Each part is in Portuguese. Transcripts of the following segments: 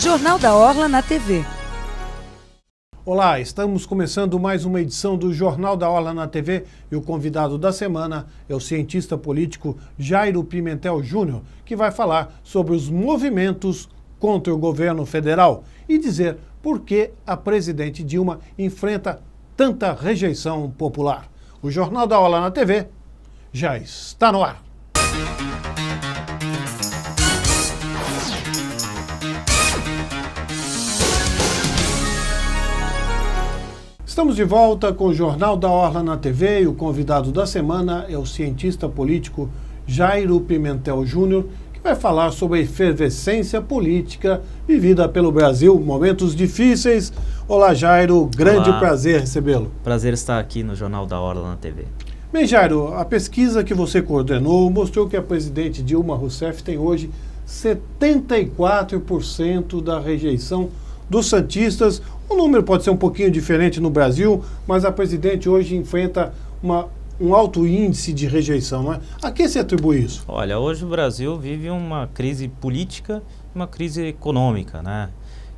Jornal da Orla na TV. Olá, estamos começando mais uma edição do Jornal da Orla na TV e o convidado da semana é o cientista político Jairo Pimentel Júnior, que vai falar sobre os movimentos contra o governo federal e dizer por que a presidente Dilma enfrenta tanta rejeição popular. O Jornal da Orla na TV já está no ar. Estamos de volta com o Jornal da Orla na TV e o convidado da semana é o cientista político Jairo Pimentel Júnior, que vai falar sobre a efervescência política vivida pelo Brasil, momentos difíceis. Olá, Jairo, grande prazer recebê-lo. Prazer estar aqui no Jornal da Orla na TV. Bem, Jairo, a pesquisa que você coordenou mostrou que a presidente Dilma Rousseff tem hoje 74% da rejeição dos santistas. O número pode ser um pouquinho diferente no Brasil, mas a presidente hoje enfrenta um alto índice de rejeição, não é? A que se atribui isso? Olha, hoje o Brasil vive uma crise política e uma crise econômica, né?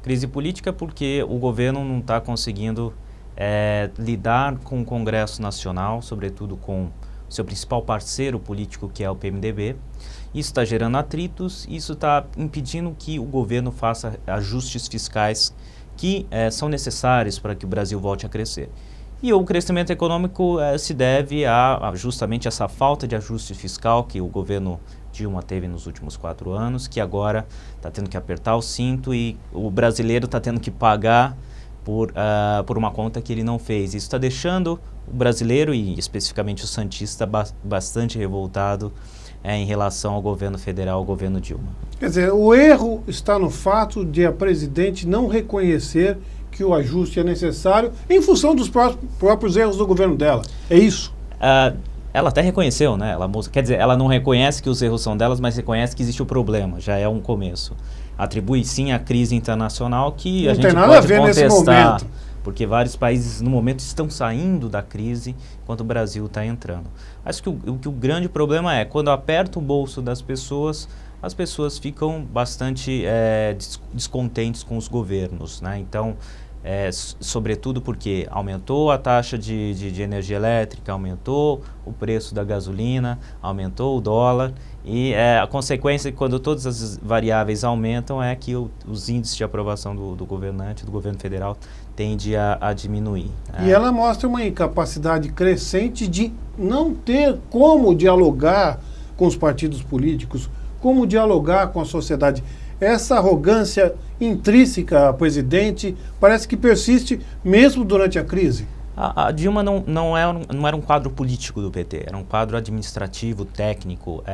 Crise política porque o governo não está conseguindo lidar com o Congresso Nacional, sobretudo com o seu principal parceiro político, que é o PMDB. Isso está gerando atritos, isso está impedindo que o governo faça ajustes fiscais que são necessários para que o Brasil volte a crescer. E o crescimento econômico se deve a justamente essa falta de ajuste fiscal que o governo Dilma teve nos últimos 4 anos, que agora está tendo que apertar o cinto e o brasileiro está tendo que pagar por uma conta que ele não fez. Isso está deixando o brasileiro, e especificamente o santista, bastante revoltado em relação ao governo federal, ao governo Dilma. Quer dizer, o erro está no fato de a presidente não reconhecer que o ajuste é necessário em função dos próprios erros do governo dela. É isso? Ela até reconheceu, né? Quer dizer, ela não reconhece que os erros são delas, mas reconhece que existe o problema. Já é um começo. Atribui sim a crise internacional que a gente pode contestar. Não tem nada a ver nesse momento. Porque vários países no momento estão saindo da crise enquanto o Brasil está entrando. Acho que o grande problema é quando aperta o bolso das pessoas, as pessoas ficam bastante descontentes com os governos, né? Então, sobretudo porque aumentou a taxa de energia elétrica, aumentou o preço da gasolina, aumentou o dólar e a consequência quando todas as variáveis aumentam é que os índices de aprovação do governante, do governo federal, tende a diminuir. E ela mostra uma incapacidade crescente de não ter como dialogar com os partidos políticos, como dialogar com a sociedade. Essa arrogância intrínseca à presidente parece que persiste mesmo durante a crise. A Dilma não era um quadro político do PT, era um quadro administrativo, técnico,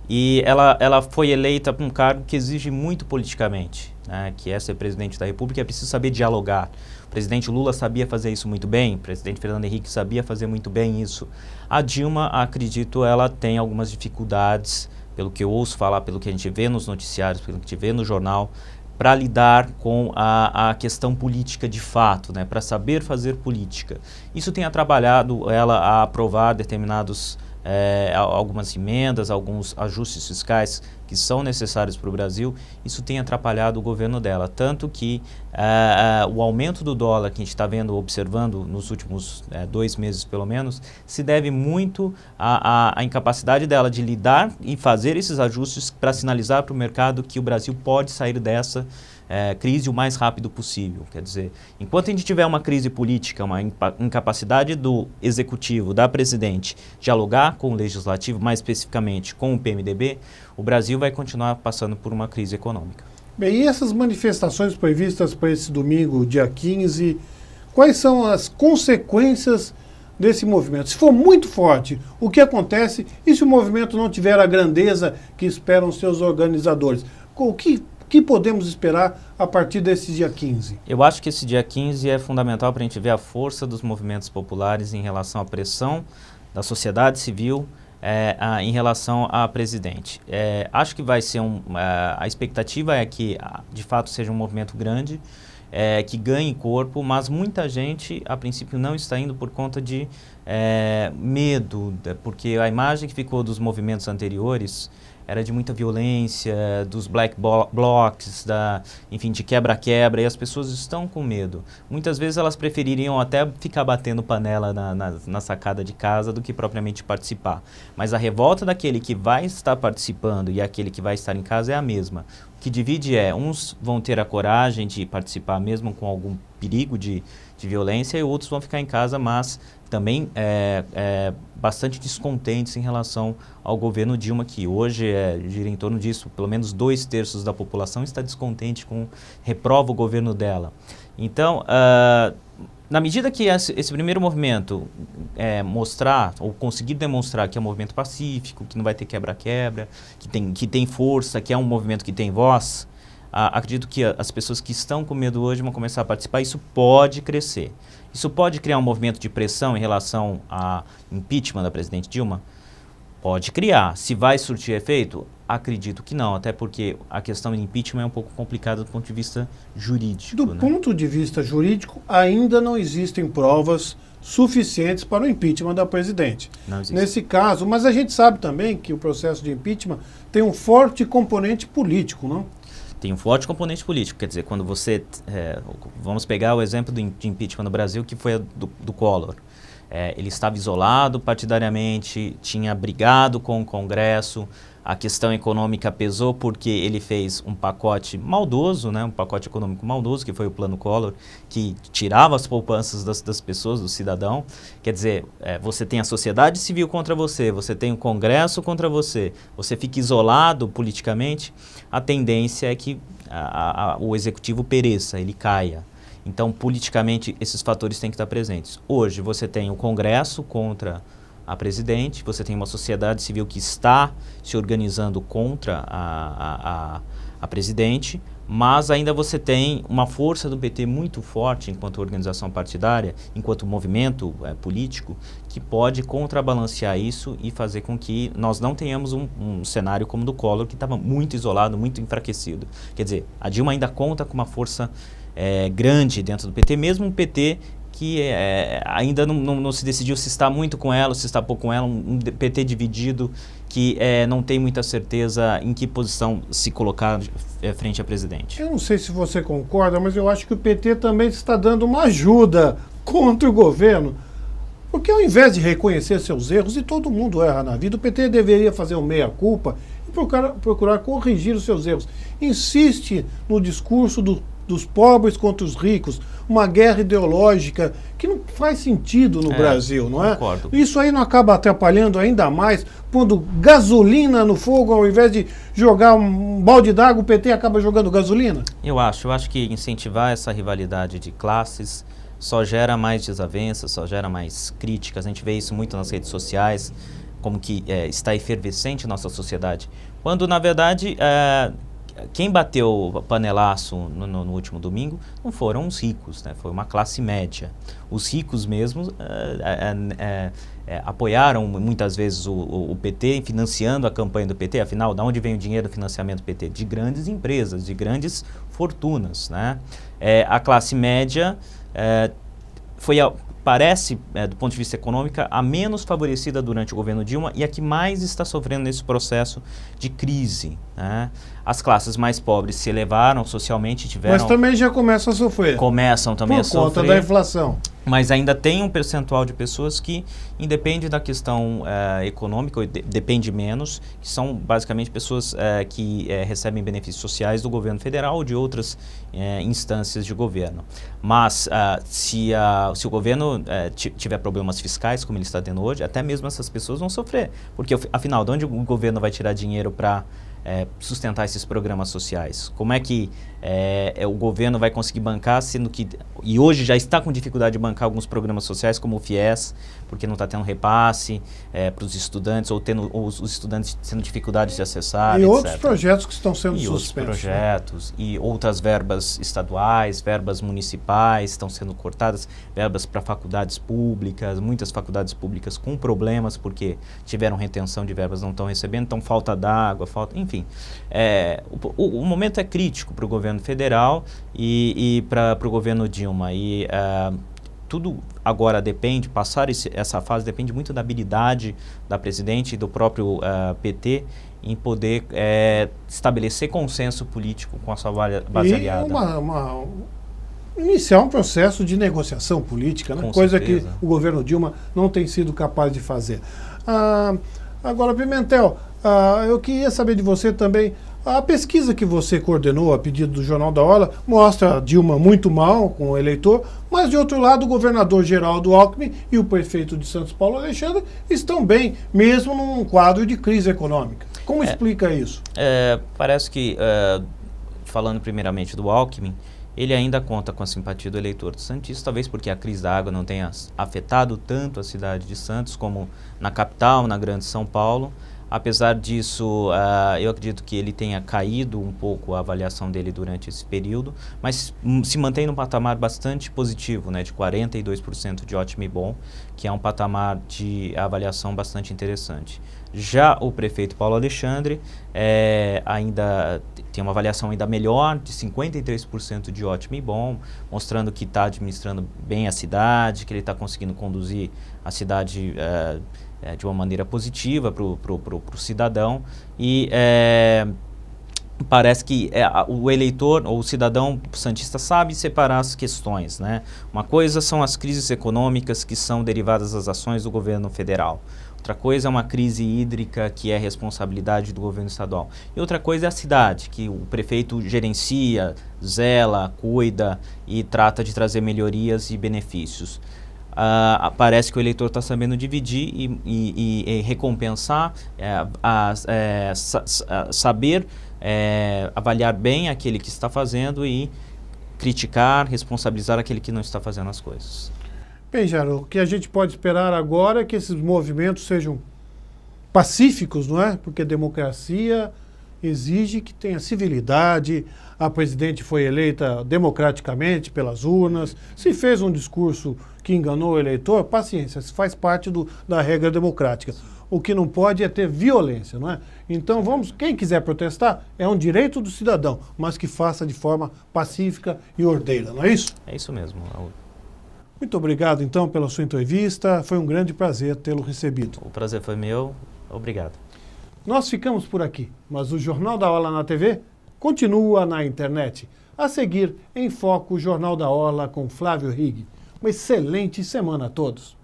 e ela foi eleita para um cargo que exige muito politicamente, né, que é ser presidente da República, é preciso saber dialogar. O presidente Lula sabia fazer isso muito bem, o presidente Fernando Henrique sabia fazer muito bem isso. A Dilma, acredito, ela tem algumas dificuldades, pelo que eu ouço falar, pelo que a gente vê nos noticiários, pelo que a gente vê no jornal, para lidar com a questão política de fato, né, para saber fazer política. Isso tem atrapalhado ela a aprovar algumas emendas, alguns ajustes fiscais que são necessários para o Brasil. Isso tem atrapalhado o governo dela, tanto que o aumento do dólar que a gente está observando nos últimos 2 meses pelo menos, se deve muito à incapacidade dela de lidar e fazer esses ajustes para sinalizar para o mercado que o Brasil pode sair dessa crise o mais rápido possível. Quer dizer, enquanto a gente tiver uma crise política, uma incapacidade do executivo, da presidente, dialogar com o legislativo, mais especificamente com o PMDB, o Brasil vai continuar passando por uma crise econômica. Bem, e essas manifestações previstas para esse domingo, dia 15, quais são as consequências desse movimento? Se for muito forte, o que acontece? E se o movimento não tiver a grandeza que esperam seus organizadores? O que podemos esperar a partir desse dia 15? Eu acho que esse dia 15 é fundamental para a gente ver a força dos movimentos populares em relação à pressão da sociedade civil em relação à presidente. Acho que vai ser a expectativa é que, de fato, seja um movimento grande, que ganhe corpo, mas muita gente, a princípio, não está indo por conta de medo, porque a imagem que ficou dos movimentos anteriores era de muita violência, dos black blocs, enfim, de quebra-quebra, e as pessoas estão com medo. Muitas vezes elas prefeririam até ficar batendo panela na sacada de casa do que propriamente participar. Mas a revolta daquele que vai estar participando e aquele que vai estar em casa é a mesma. O que divide uns vão ter a coragem de participar mesmo com algum perigo de violência, e outros vão ficar em casa, mas também bastante descontentes em relação ao governo Dilma, que hoje gira em torno disso. Pelo menos 2/3 da população está descontente reprova o governo dela. Então, na medida que esse primeiro movimento mostrar, ou conseguir demonstrar que é um movimento pacífico, que não vai ter quebra-quebra, que tem força, que é um movimento que tem voz, acredito que as pessoas que estão com medo hoje vão começar a participar. Isso pode crescer. Isso pode criar um movimento de pressão em relação ao impeachment da presidente Dilma? Pode criar. Se vai surtir efeito? Acredito que não, até porque a questão do impeachment é um pouco complicada do ponto de vista jurídico. Do ponto de vista jurídico, ainda não existem provas suficientes para o impeachment da presidente. Não existe. Nesse caso, mas a gente sabe também que o processo de impeachment tem um forte componente político, não? Tem um forte componente político, quer dizer, quando você... vamos pegar o exemplo de impeachment no Brasil, que foi do Collor. Ele estava isolado partidariamente, tinha brigado com o Congresso, a questão econômica pesou porque ele fez um pacote maldoso, um pacote econômico maldoso, que foi o Plano Collor, que tirava as poupanças das pessoas, do cidadão. Quer dizer, você tem a sociedade civil contra você tem o Congresso contra você fica isolado politicamente, a tendência é que o executivo pereça, ele caia. Então, politicamente, esses fatores têm que estar presentes. Hoje, você tem o Congresso contra a presidente, você tem uma sociedade civil que está se organizando contra a presidente, mas ainda você tem uma força do PT muito forte enquanto organização partidária, enquanto movimento político, que pode contrabalancear isso e fazer com que nós não tenhamos um cenário como o do Collor, que estava muito isolado, muito enfraquecido. Quer dizer, a Dilma ainda conta com uma força grande dentro do PT, mesmo um PT que ainda não se decidiu se está muito com ela ou se está pouco com ela, um PT dividido que não tem muita certeza em que posição se colocar frente à presidente. Eu não sei se você concorda, mas eu acho que o PT também está dando uma ajuda contra o governo, porque ao invés de reconhecer seus erros, e todo mundo erra na vida, o PT deveria fazer um meia-culpa e procurar corrigir os seus erros. Insiste no discurso dos pobres contra os ricos, uma guerra ideológica que não faz sentido no Brasil, não é? Concordo. Isso aí não acaba atrapalhando ainda mais, pondo gasolina no fogo, ao invés de jogar um balde d'água, o PT acaba jogando gasolina? Eu acho que incentivar essa rivalidade de classes só gera mais desavenças, só gera mais críticas. A gente vê isso muito nas redes sociais, como que está efervescente nossa sociedade, quando na verdade quem bateu o panelaço no último domingo não foram os ricos, foi uma classe média. Os ricos mesmos apoiaram muitas vezes o PT, financiando a campanha do PT. Afinal, de onde vem o dinheiro do financiamento do PT? De grandes empresas, de grandes fortunas. A classe média parece, do ponto de vista econômico, a menos favorecida durante o governo Dilma e a que mais está sofrendo nesse processo de crise. As classes mais pobres se elevaram socialmente, tiveram... Mas também já começam a sofrer. Começam também a sofrer. Por conta da inflação. Mas ainda tem um percentual de pessoas que, independe da questão econômica, ou depende menos, que são basicamente pessoas que recebem benefícios sociais do governo federal ou de outras instâncias de governo. Mas se o governo tiver problemas fiscais, como ele está tendo hoje, até mesmo essas pessoas vão sofrer. Porque, afinal, de onde o governo vai tirar dinheiro para sustentar esses programas sociais? Como é que o governo vai conseguir bancar, sendo que, e hoje já está com dificuldade de bancar alguns programas sociais, como o FIES, porque não está tendo repasse para os estudantes, ou os estudantes tendo dificuldades de acessar, e etc. outros projetos que estão sendo suspensos. Outros projetos, e outras verbas estaduais, verbas municipais estão sendo cortadas, verbas para faculdades públicas, muitas faculdades públicas com problemas, porque tiveram retenção de verbas, não estão recebendo, então falta d'água, enfim. O momento é crítico para o governo federal e para o governo Dilma. E tudo agora depende, essa fase depende muito da habilidade da presidente e do próprio PT em poder estabelecer consenso político com a sua base aliada. Iniciar um processo de negociação política, né? Coisa certeza. Que o governo Dilma não tem sido capaz de fazer. Agora, Pimentel, eu queria saber de você também, a pesquisa que você coordenou a pedido do Jornal da Orla mostra a Dilma muito mal com o eleitor, mas de outro lado o governador Geraldo Alckmin e o prefeito de Santos, Paulo Alexandre, estão bem, mesmo num quadro de crise econômica. Como explica isso? Parece que, falando primeiramente do Alckmin, ele ainda conta com a simpatia do eleitor de Santista, talvez porque a crise da água não tenha afetado tanto a cidade de Santos como na capital, na grande São Paulo. Apesar disso, eu acredito que ele tenha caído um pouco a avaliação dele durante esse período, mas se mantém num patamar bastante positivo, né, de 42% de ótimo e bom, que é um patamar de avaliação bastante interessante. Já o prefeito Paulo Alexandre ainda tem uma avaliação ainda melhor, de 53% de ótimo e bom, mostrando que está administrando bem a cidade, que ele está conseguindo conduzir a cidade de uma maneira positiva para o cidadão e parece que o eleitor ou o cidadão santista sabe separar as questões, né? Uma coisa são as crises econômicas que são derivadas das ações do governo federal. Outra coisa é uma crise hídrica que é responsabilidade do governo estadual. E outra coisa é a cidade, que o prefeito gerencia, zela, cuida e trata de trazer melhorias e benefícios. Parece que o eleitor está sabendo dividir e recompensar, saber avaliar bem aquele que está fazendo e criticar, responsabilizar aquele que não está fazendo as coisas. Bem, Jairo, o que a gente pode esperar agora é que esses movimentos sejam pacíficos, não é? Porque a democracia exige que tenha civilidade, a presidente foi eleita democraticamente pelas urnas, se fez um discurso que enganou o eleitor, paciência, isso faz parte da regra democrática. O que não pode é ter violência, não é? Então quem quiser protestar, é um direito do cidadão, mas que faça de forma pacífica e ordeira, não é isso? É isso mesmo, Raul. Muito obrigado, então, pela sua entrevista. Foi um grande prazer tê-lo recebido. O prazer foi meu. Obrigado. Nós ficamos por aqui, mas o Jornal da Orla na TV continua na internet. A seguir, em foco, o Jornal da Orla com Flávio Rigg. Uma excelente semana a todos.